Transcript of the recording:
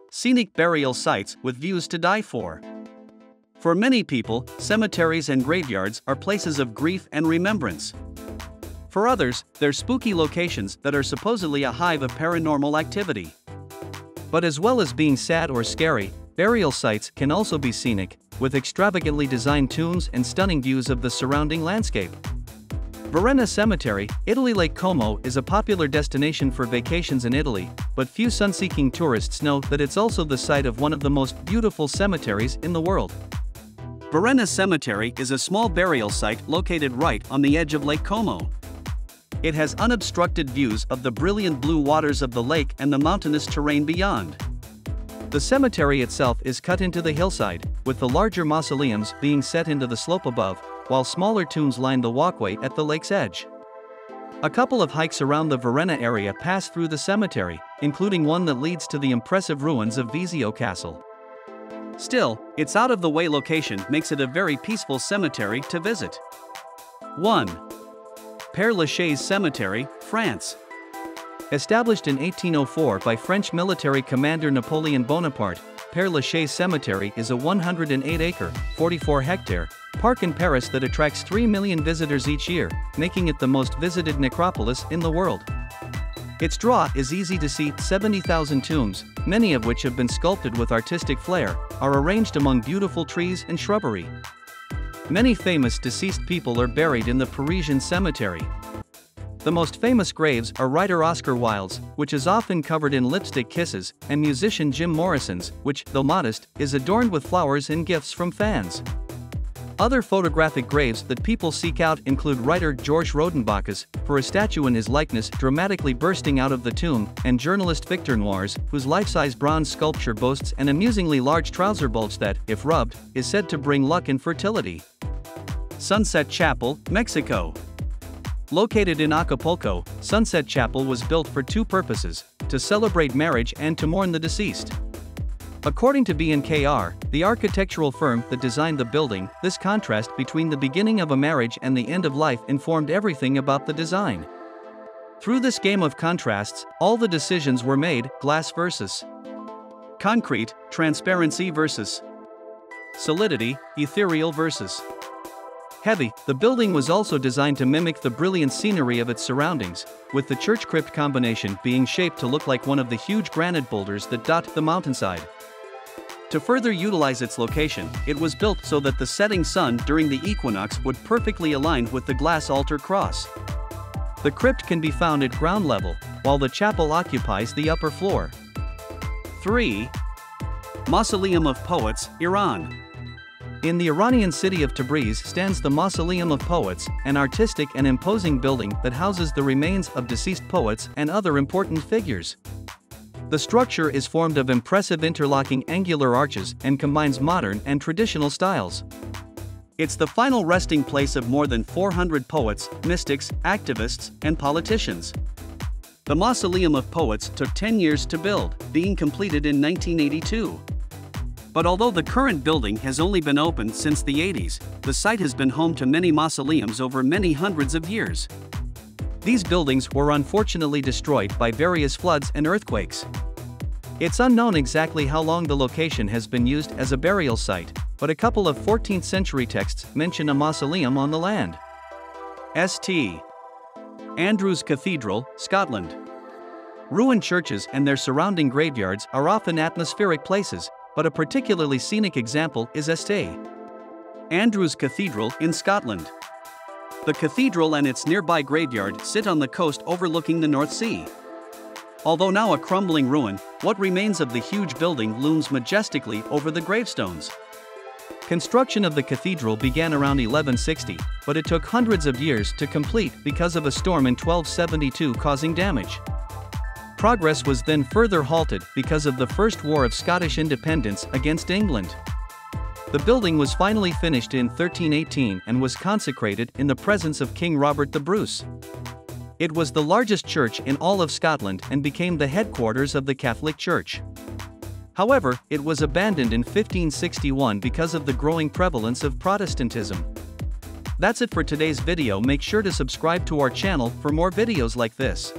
Scenic burial sites with views to die for. For many people, cemeteries and graveyards are places of grief and remembrance. For others, they're spooky locations that are supposedly a hive of paranormal activity. But as well as being sad or scary, burial sites can also be scenic, with extravagantly designed tombs and stunning views of the surrounding landscape. Varenna Cemetery, Italy. Lake Como is a popular destination for vacations in Italy, but few sun-seeking tourists know that it's also the site of one of the most beautiful cemeteries in the world. Varenna Cemetery is a small burial site located right on the edge of Lake Como. It has unobstructed views of the brilliant blue waters of the lake and the mountainous terrain beyond. The cemetery itself is cut into the hillside, with the larger mausoleums being set into the slope above, while smaller tombs line the walkway at the lake's edge. A couple of hikes around the Varenna area pass through the cemetery, including one that leads to the impressive ruins of Visio Castle. Still, its out-of-the-way location makes it a very peaceful cemetery to visit. 1. Père Lachaise Cemetery, France. Established in 1804 by French military commander Napoleon Bonaparte, Père Lachaise Cemetery is a 108-acre, 44-hectare, park in Paris that attracts 3 million visitors each year, making it the most visited necropolis in the world. Its draw is easy to see. 70,000 tombs, many of which have been sculpted with artistic flair, are arranged among beautiful trees and shrubbery. Many famous deceased people are buried in the Parisian cemetery. The most famous graves are writer Oscar Wilde's, which is often covered in lipstick kisses, and musician Jim Morrison's, which, though modest, is adorned with flowers and gifts from fans. Other photographic graves that people seek out include writer Georges Rodenbach's, for a statue in his likeness dramatically bursting out of the tomb, and journalist Victor Noir's, whose life-size bronze sculpture boasts an amusingly large trouser bulge that, if rubbed, is said to bring luck and fertility. Sunset Chapel, Mexico. Located in Acapulco, Sunset Chapel was built for two purposes: to celebrate marriage and to mourn the deceased. According to B&KR, the architectural firm that designed the building, this contrast between the beginning of a marriage and the end of life informed everything about the design. Through this game of contrasts, all the decisions were made: glass versus concrete, transparency versus solidity, ethereal versus heavy. The building was also designed to mimic the brilliant scenery of its surroundings, with the church crypt combination being shaped to look like one of the huge granite boulders that dot the mountainside. To further utilize its location, it was built so that the setting sun during the equinox would perfectly align with the glass altar cross. The crypt can be found at ground level, while the chapel occupies the upper floor. 3. Mausoleum of Poets, Iran. In the Iranian city of Tabriz stands the Mausoleum of Poets, an artistic and imposing building that houses the remains of deceased poets and other important figures. The structure is formed of impressive interlocking angular arches and combines modern and traditional styles. It's the final resting place of more than 400 poets, mystics, activists, and politicians. The Mausoleum of Poets took 10 years to build, being completed in 1982. But although the current building has only been opened since the 80s, the site has been home to many mausoleums over many hundreds of years. These buildings were unfortunately destroyed by various floods and earthquakes. It's unknown exactly how long the location has been used as a burial site, but a couple of 14th century texts mention a mausoleum on the land. St. Andrew's Cathedral, Scotland. Ruined churches and their surrounding graveyards are often atmospheric places, but a particularly scenic example is St. Andrew's Cathedral in Scotland. The cathedral and its nearby graveyard sit on the coast overlooking the North Sea. Although now a crumbling ruin, what remains of the huge building looms majestically over the gravestones. Construction of the cathedral began around 1160, but it took hundreds of years to complete because of a storm in 1272 causing damage. Progress was then further halted because of the First War of Scottish Independence against England. The building was finally finished in 1318 and was consecrated in the presence of King Robert the Bruce. It was the largest church in all of Scotland and became the headquarters of the Catholic Church. However, it was abandoned in 1561 because of the growing prevalence of Protestantism. That's it for today's video. Make sure to subscribe to our channel for more videos like this.